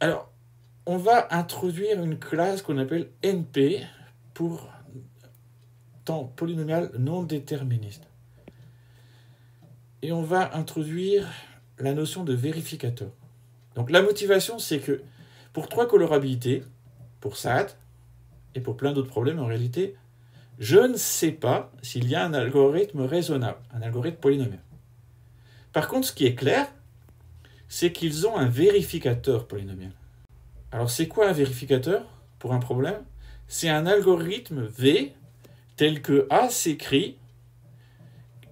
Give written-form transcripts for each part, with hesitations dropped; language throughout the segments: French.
Alors, on va introduire une classe qu'on appelle NP pour temps polynomial non déterministe. Et on va introduire la notion de vérificateur. Donc la motivation, c'est que pour 3 colorabilités, pour SAT et pour plein d'autres problèmes en réalité, je ne sais pas s'il y a un algorithme raisonnable, un algorithme polynomial. Par contre, ce qui est clair, c'est qu'ils ont un vérificateur polynomial. Alors c'est quoi un vérificateur pour un problème? C'est un algorithme V tel que A s'écrit.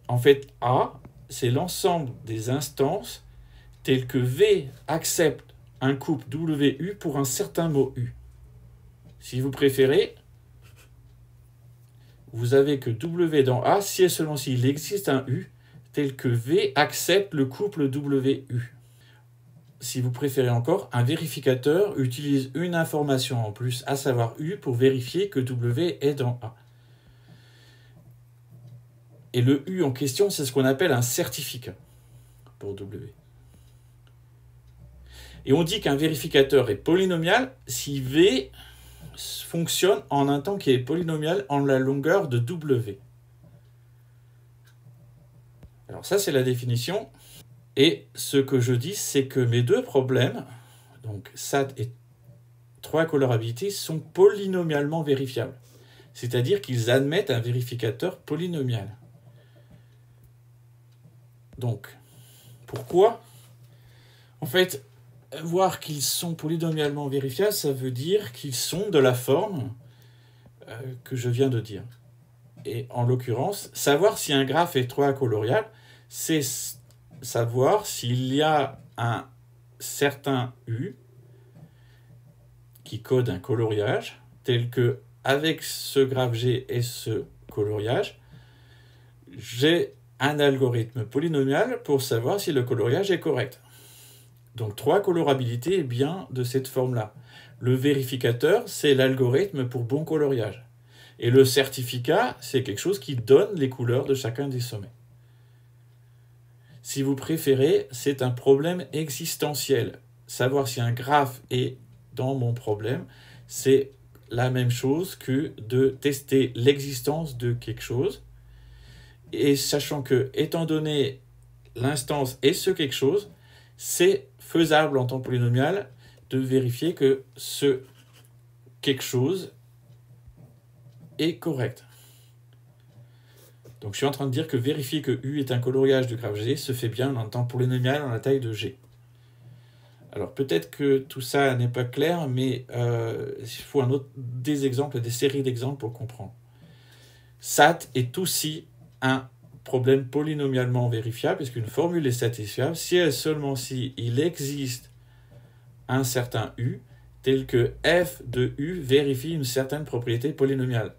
En fait, A, c'est l'ensemble des instances telles que V accepte un couple WU pour un certain mot U. Si vous préférez, vous avez que W dans A si et seulement s'il existe un U tel que V accepte le couple WU. Si vous préférez encore, un vérificateur utilise une information en plus, à savoir U, pour vérifier que W est dans A. Et le U en question, c'est ce qu'on appelle un certificat pour W. Et on dit qu'un vérificateur est polynomial si V fonctionne en un temps qui est polynomial en la longueur de W. Alors ça, c'est la définition. Et ce que je dis, c'est que mes deux problèmes, donc SAT et 3 colorabilités, sont polynomialement vérifiables. C'est-à-dire qu'ils admettent un vérificateur polynomial. Donc, pourquoi? En fait, voir qu'ils sont polynomialement vérifiables, ça veut dire qu'ils sont de la forme que je viens de dire. Et en l'occurrence, savoir si un graphe est 3 coloriable, c'est savoir s'il y a un certain U qui code un coloriage, tel que avec ce graphe G et ce coloriage, j'ai un algorithme polynomial pour savoir si le coloriage est correct. Donc 3 colorabilités est bien de cette forme-là. Le vérificateur, c'est l'algorithme pour bon coloriage. Et le certificat, c'est quelque chose qui donne les couleurs de chacun des sommets. Si vous préférez, c'est un problème existentiel. Savoir si un graphe est dans mon problème, c'est la même chose que de tester l'existence de quelque chose. Et sachant que, étant donné l'instance et ce quelque chose, c'est faisable en temps polynomial de vérifier que ce quelque chose est correct. Donc je suis en train de dire que vérifier que U est un coloriage du graphe G se fait bien en temps polynomial en la taille de G. Alors peut-être que tout ça n'est pas clair, mais il faut des exemples, des séries d'exemples pour comprendre. SAT est aussi un problème polynomialement vérifiable, puisqu'une formule est satisfaisable si et seulement si il existe un certain U, tel que f de U vérifie une certaine propriété polynomiale.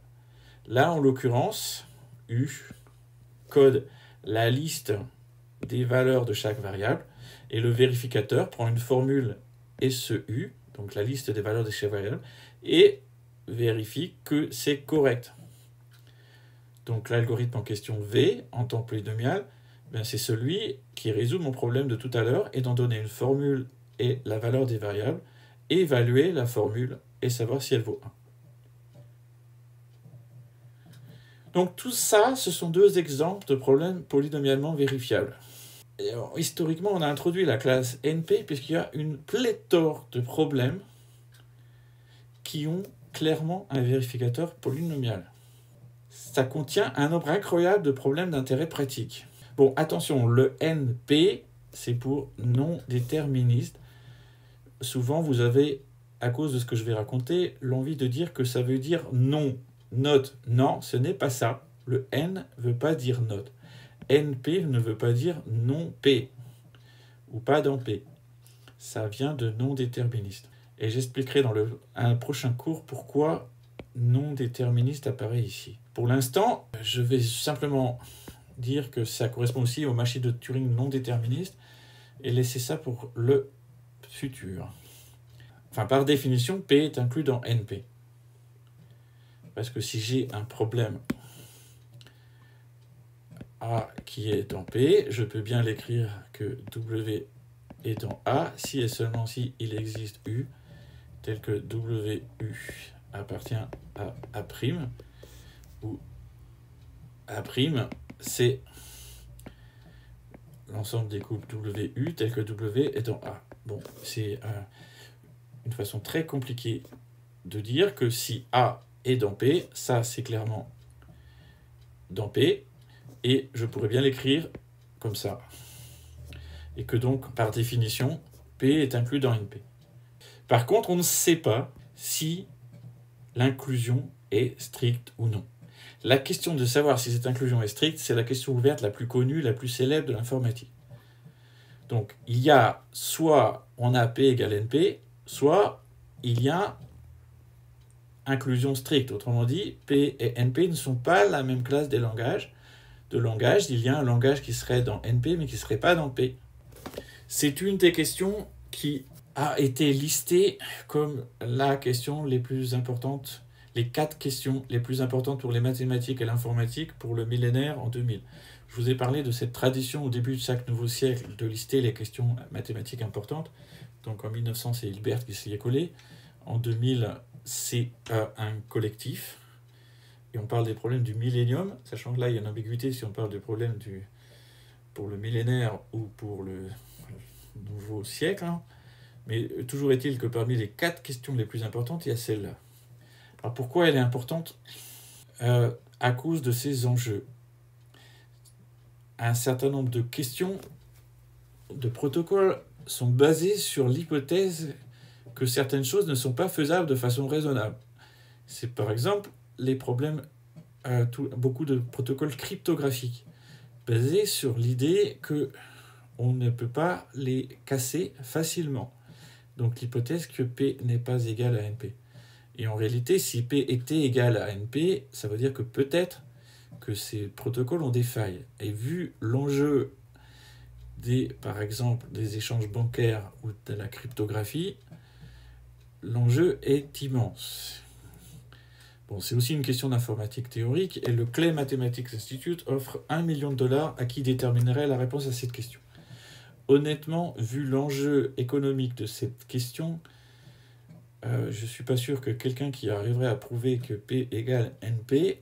Là, en l'occurrence, U code la liste des valeurs de chaque variable, et le vérificateur prend une formule SU, donc la liste des valeurs de chaque variable, et vérifie que c'est correct. Donc l'algorithme en question V, en temps polynomial, c'est celui qui résout mon problème de tout à l'heure, étant donné une formule et la valeur des variables, évaluer la formule et savoir si elle vaut 1. Donc tout ça, ce sont deux exemples de problèmes polynomialement vérifiables. Et alors, historiquement, on a introduit la classe NP puisqu'il y a une pléthore de problèmes qui ont clairement un vérificateur polynomial. Ça contient un nombre incroyable de problèmes d'intérêt pratique. Bon, attention, le NP, c'est pour non déterministe. Souvent, vous avez, à cause de ce que je vais raconter, l'envie de dire que ça veut dire non, not. Non, ce n'est pas ça. Le N ne veut pas dire not. NP ne veut pas dire non P, ou pas dans P. Ça vient de non déterministe. Et j'expliquerai dans un prochain cours pourquoi non déterministe apparaît ici. Pour l'instant, je vais simplement dire que ça correspond aussi aux machines de Turing non déterministes et laisser ça pour le futur. Enfin, par définition, P est inclus dans NP. Parce que si j'ai un problème A qui est dans P, je peux bien l'écrire que W est dans A si et seulement si il existe U, tel que WU appartient à A', où A', c'est l'ensemble des couples WU, tel que W est dans A. Bon, c'est une façon très compliquée de dire que si A est dans P, ça c'est clairement dans P, et je pourrais bien l'écrire comme ça. Et que donc, par définition, P est inclus dans NP. Par contre, on ne sait pas si l'inclusion est stricte ou non. La question de savoir si cette inclusion est stricte, c'est la question ouverte la plus connue, la plus célèbre de l'informatique. Donc, il y a soit on a P égale NP, soit il y a inclusion stricte. Autrement dit, P et NP ne sont pas la même classe des langages. De langage, il y a un langage qui serait dans NP, mais qui ne serait pas dans P. C'est une des questions qui a été listée comme la question les plus importantes, les 4 questions les plus importantes pour les mathématiques et l'informatique pour le millénaire en 2000. Je vous ai parlé de cette tradition au début de chaque nouveau siècle de lister les questions mathématiques importantes. Donc en 1900, c'est Hilbert qui s'y est collé. En 2000, c'est un collectif. Et on parle des problèmes du millénium, sachant que là, il y a une ambiguïté si on parle des problèmes pour le millénaire ou pour le nouveau siècle. Hein. Mais toujours est-il que parmi les 4 questions les plus importantes, il y a celle-là. Alors pourquoi elle est importante ? À cause de ses enjeux. Un certain nombre de questions de protocoles sont basées sur l'hypothèse que certaines choses ne sont pas faisables de façon raisonnable. C'est par exemple les problèmes, beaucoup de protocoles cryptographiques, basés sur l'idée qu'on ne peut pas les casser facilement. Donc l'hypothèse que P n'est pas égal à NP. Et en réalité, si P était égal à NP, ça veut dire que peut-être que ces protocoles ont des failles. Et vu l'enjeu par exemple, des échanges bancaires ou de la cryptographie, l'enjeu est immense. Bon, c'est aussi une question d'informatique théorique, et le Clay Mathematics Institute offre $1 million à qui déterminerait la réponse à cette question. Honnêtement, vu l'enjeu économique de cette question, je ne suis pas sûr que quelqu'un qui arriverait à prouver que P égale NP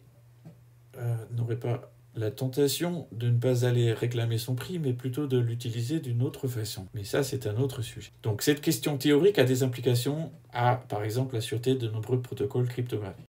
n'aurait pas la tentation de ne pas aller réclamer son prix, mais plutôt de l'utiliser d'une autre façon. Mais ça, c'est un autre sujet. Donc cette question théorique a des implications à, par exemple, la sûreté de nombreux protocoles cryptographiques.